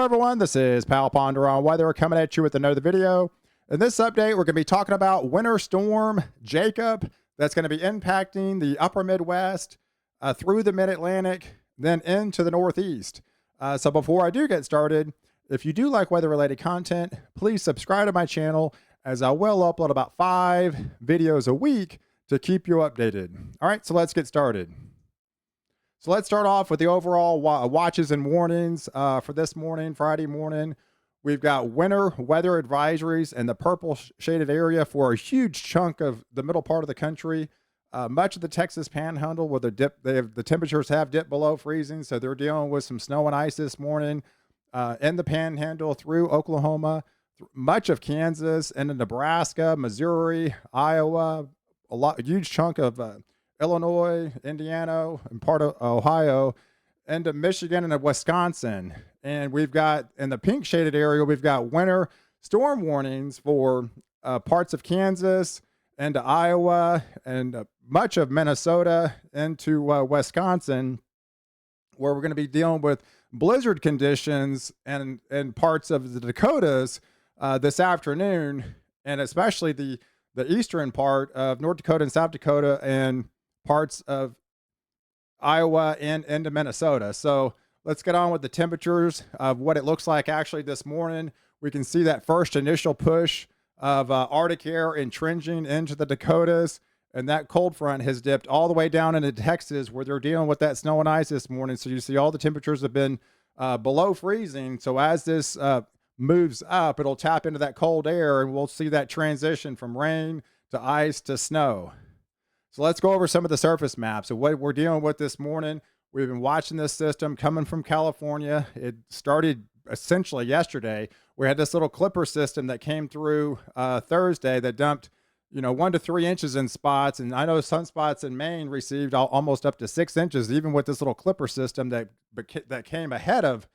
Hello everyone, this is Pal Ponder on Weather coming at you with another video. In this update, we're going to be talking about Winter Storm Jacob that's going to be impacting the upper Midwest through the Mid-Atlantic, then into the Northeast. So before I do get started, if you do like weather-related content, please subscribe to my channel as I will upload about 5 videos a week to keep you updated. All right, so let's get started. So let's start off with the overall watches and warnings for this morning, Friday morning. We've got winter weather advisories in the purple shaded area for a huge chunk of the middle part of the country. Much of the Texas Panhandle, where the temperatures have dipped below freezing, so they're dealing with some snow and ice this morning. In the Panhandle through Oklahoma, much of Kansas, into Nebraska, Missouri, Iowa, a huge chunk of Illinois, Indiana, and part of Ohio, into Michigan and Wisconsin. And we've got, in the pink shaded area, we've got winter storm warnings for parts of Kansas, into Iowa, and much of Minnesota, into Wisconsin, where we're going to be dealing with blizzard conditions and parts of the Dakotas this afternoon, and especially the eastern part of North Dakota and South Dakota and parts of Iowa and into Minnesota. So let's get on with the temperatures of what it looks like actually this morning. We can see that first initial push of Arctic air entrenching into the Dakotas, and that cold front has dipped all the way down into Texas, where they're dealing with that snow and ice this morning. So you see all the temperatures have been below freezing. So as this moves up, it'll tap into that cold air, and we'll see that transition from rain to ice to snow. So let's go over some of the surface maps. So what we're dealing with this morning, we've been watching this system coming from California. It started essentially yesterday. We had this little clipper system that came through Thursday that dumped, 1 to 3 inches in spots. And I know some spots in Maine received almost up to 6 inches, even with this little clipper system that came ahead of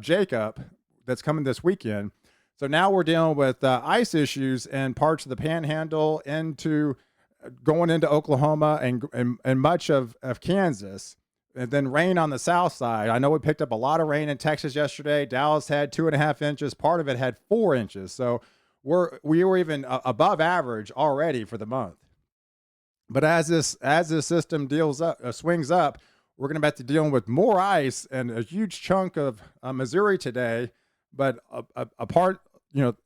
Jacob that's coming this weekend. So now we're dealing with ice issues in parts of the Panhandle going into Oklahoma and much of Kansas, and then rain on the south side. I know we picked up a lot of rain in Texas yesterday. Dallas had 2.5 inches. Part of it had 4 inches. So we were even above average already for the month. But as this system swings up, we're going to be dealing with more ice and a huge chunk of Missouri today. But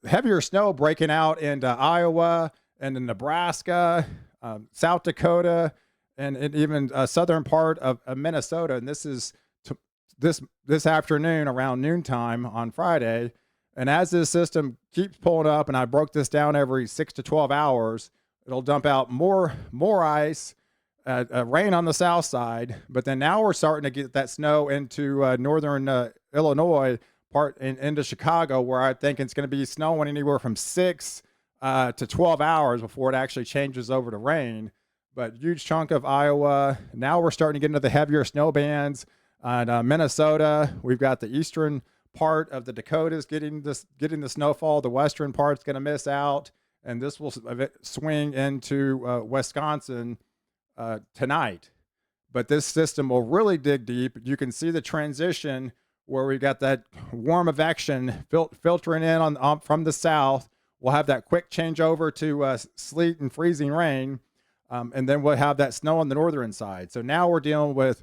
heavier snow breaking out into Iowa and in Nebraska, South Dakota, and even a southern part of Minnesota. And this is this afternoon around noontime on Friday. And as this system keeps pulling up, and I broke this down every 6 to 12 hours, it'll dump out more ice, rain on the south side. But then now we're starting to get that snow into northern Illinois, into Chicago, where I think it's going to be snowing anywhere from 6 to 12 hours before it actually changes over to rain. But huge chunk of Iowa. Now we're starting to get into the heavier snow bands. Minnesota, we've got the eastern part of the Dakotas getting the snowfall. The western part's going to miss out, and this will swing into Wisconsin tonight. But this system will really dig deep. You can see the transition where we got that warm advection filtering in from the south. We'll have that quick changeover to sleet and freezing rain, and then we'll have that snow on the northern side. So now we're dealing with,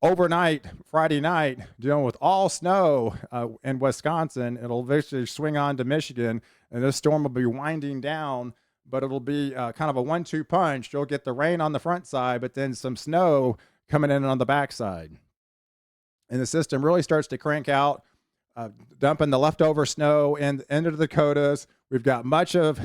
overnight, Friday night, dealing with all snow in Wisconsin. It'll eventually swing on to Michigan, and this storm will be winding down, but it'll be kind of a 1-2 punch. You'll get the rain on the front side, but then some snow coming in on the back side. And the system really starts to crank out, dumping the leftover snow into the Dakotas. We've got much of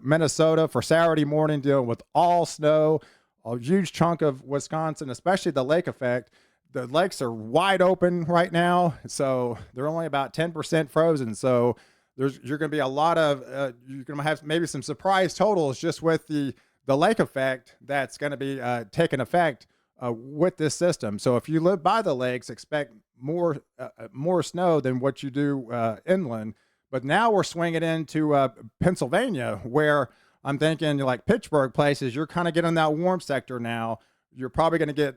Minnesota for Saturday morning dealing with all snow, a huge chunk of Wisconsin, especially the lake effect. The lakes are wide open right now, so they're only about 10% frozen. So you're going to be a lot of, you're going to have maybe some surprise totals just with the lake effect that's going to be taking effect with this system. So if you live by the lakes, expect more snow than what you do inland. But now we're swinging into Pennsylvania, where I'm thinking like Pittsburgh places, you're kind of getting that warm sector now. You're probably going to get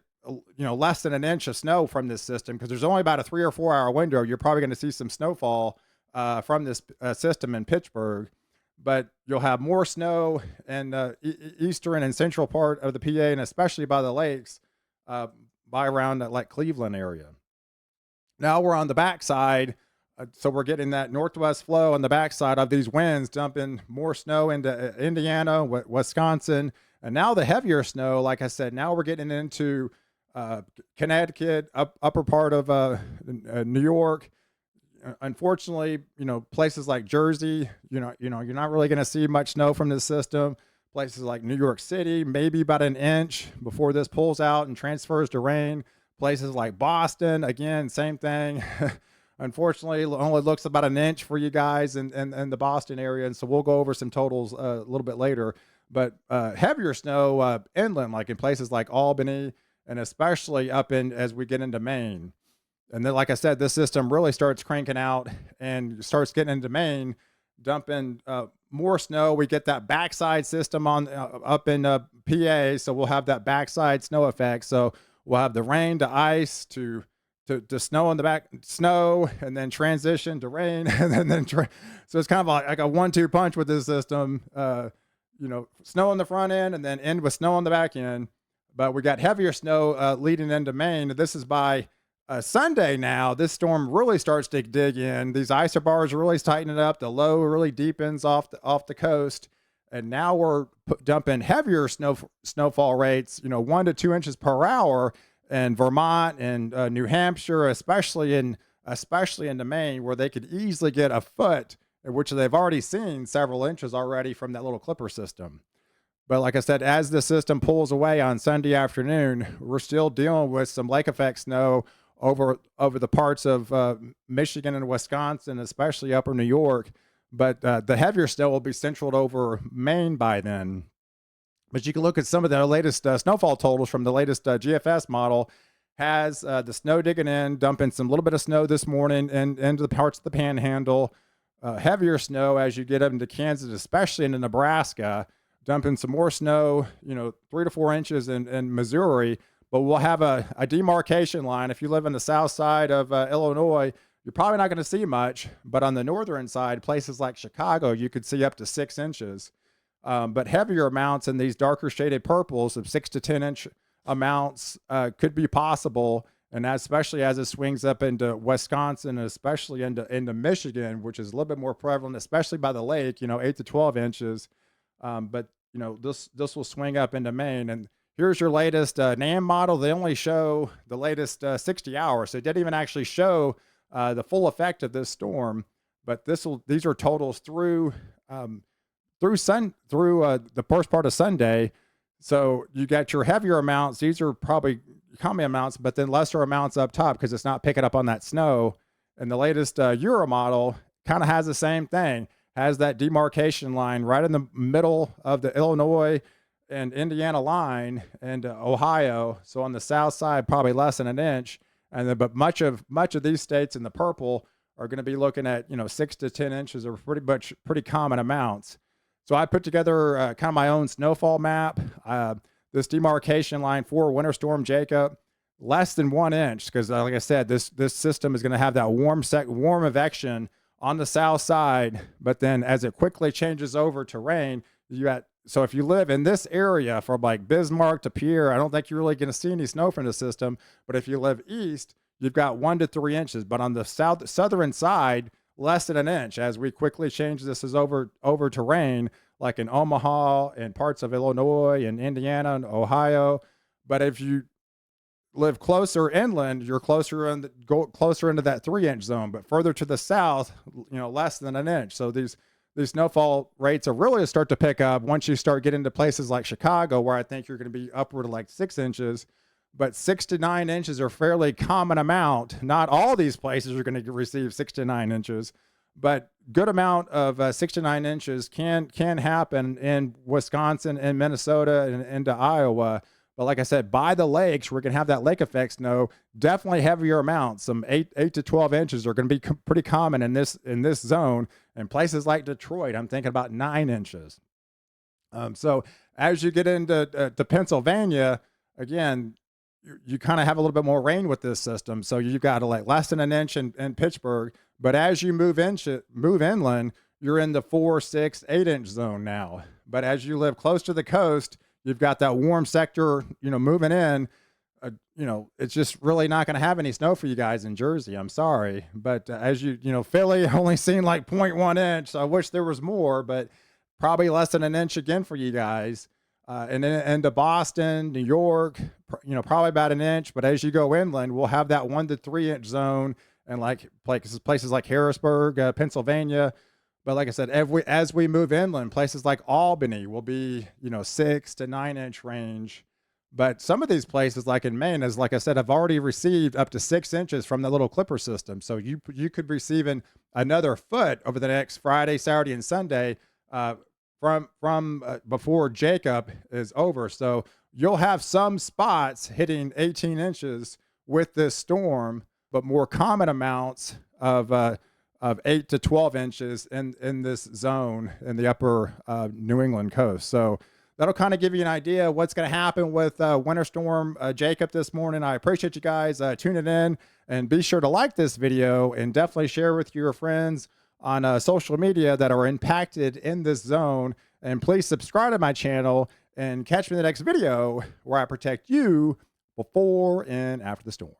less than an inch of snow from this system, because there's only about a 3 or 4 hour window. You're probably going to see some snowfall from this system in Pittsburgh, but you'll have more snow in eastern and central part of the PA, and especially by the lakes, by around like Cleveland area. Now we're on the backside, so we're getting that northwest flow on the backside of these winds, dumping more snow into Indiana, Wisconsin, and now the heavier snow. Like I said, now we're getting into Connecticut, upper part of New York. Unfortunately, places like Jersey, you're not really going to see much snow from this system. Places like New York City, maybe about an inch before this pulls out and transfers to rain. Places like Boston, again, same thing. Unfortunately, it only looks about an inch for you guys in the Boston area, and so we'll go over some totals a little bit later. But heavier snow inland, like in places like Albany, and especially up in as we get into Maine. And then, like I said, this system really starts cranking out and starts getting into Maine, dumping more snow. We get that backside system on up in PA, so we'll have that backside snow effect. So we'll have the rain to ice to snow on the back, snow, and then transition to rain, and then so it's kind of like a 1-2 punch with this system. Snow on the front end, and then end with snow on the back end. But we got heavier snow leading into Maine. This is by Sunday now. This storm really starts to dig in. These isobars are really tightening up. The low really deepens off the coast, and now we're dumping heavier snowfall rates. 1 to 2 inches per hour in Vermont and New Hampshire, especially into Maine, where they could easily get a foot, which they've already seen several inches already from that little clipper system. But like I said, as the system pulls away on Sunday afternoon, we're still dealing with some lake effect snow over the parts of Michigan and Wisconsin, especially upper New York. But the heavier snow will be centraled over Maine by then. But you can look at some of the latest snowfall totals from the latest GFS model. Has the snow digging in, dumping some little bit of snow this morning and into the parts of the Panhandle. Heavier snow as you get up into Kansas, especially into Nebraska, dumping some more snow, 3 to 4 inches in Missouri. But we'll have a demarcation line. If you live on the south side of Illinois, you're probably not going to see much. But on the northern side, places like Chicago, you could see up to 6 inches. But heavier amounts in these darker shaded purples of 6 to 10 inch amounts could be possible. And especially as it swings up into Wisconsin, and especially into Michigan, which is a little bit more prevalent, especially by the lake, 8 to 12 inches. But this will swing up into Maine. And here's your latest NAM model. They only show the latest 60 hours. So it didn't even actually show the full effect of this storm. But these are totals through the first part of Sunday. So you got your heavier amounts. These are probably common amounts, but then lesser amounts up top because it's not picking up on that snow. And the latest Euro model kind of has the same thing. Has that demarcation line right in the middle of the Illinois and Indiana line and Ohio. So on the south side, probably less than an inch. And then, but much of these states in the purple are going to be looking at 6 to 10 inches are pretty common amounts. So I put together kind of my own snowfall map. This demarcation line for Winter Storm Jacob, less than 1 inch, because like I said, this system is going to have that warm advection on the south side, but then as it quickly changes over to rain, so if you live in this area from like Bismarck to Pierre, I don't think you're really going to see any snow from the system. But if you live east, you've got 1 to 3 inches. But on the southern side, less than an inch as we quickly change this over to rain, like in Omaha and parts of Illinois and Indiana and Ohio. But if you live closer inland, you're go closer into that 3-inch zone, but further to the south, less than an inch. So these snowfall rates are really start to pick up once you start getting to places like Chicago, where I think you're going to be upward of like 6 inches, but 6 to 9 inches are fairly common amount. Not all these places are going to receive 6 to 9 inches, but good amount of 6 to 9 inches can happen in Wisconsin and Minnesota and into Iowa. But like I said, by the lakes, we're going to have that lake effect snow, definitely heavier amounts. Some 8 to 12 inches are going to be pretty common in this zone. And places like Detroit, I'm thinking about 9 inches. So as you get into to Pennsylvania, again, you kind of have a little bit more rain with this system. So you've got like less than an inch in Pittsburgh. But as you move inland, you're in the 4, 6, 8 inch zone now. But as you live close to the coast, you've got that warm sector, moving in. It's just really not going to have any snow for you guys in Jersey. I'm sorry. But as Philly only seen like 0.1 inch. So I wish there was more, but probably less than an inch again for you guys. And then into Boston, New York, probably about an inch. But as you go inland, we'll have that 1 to 3 inch zone, and like places like Harrisburg, Pennsylvania. But like I said, as we move inland, places like Albany will be 6 to 9 inch range. But some of these places, like in Maine, as like I said, have already received up to 6 inches from the little clipper system. So you could be receiving another foot over the next Friday, Saturday, and Sunday. From before Jacob is over. So you'll have some spots hitting 18 inches with this storm, but more common amounts of 8 to 12 inches in this zone in the upper New England coast. So that'll kind of give you an idea of what's going to happen with Winter Storm Jacob this morning. I appreciate you guys tuning in, and be sure to like this video and definitely share with your friends on social media that are impacted in this zone. And please subscribe to my channel and catch me in the next video where I protect you before and after the storm.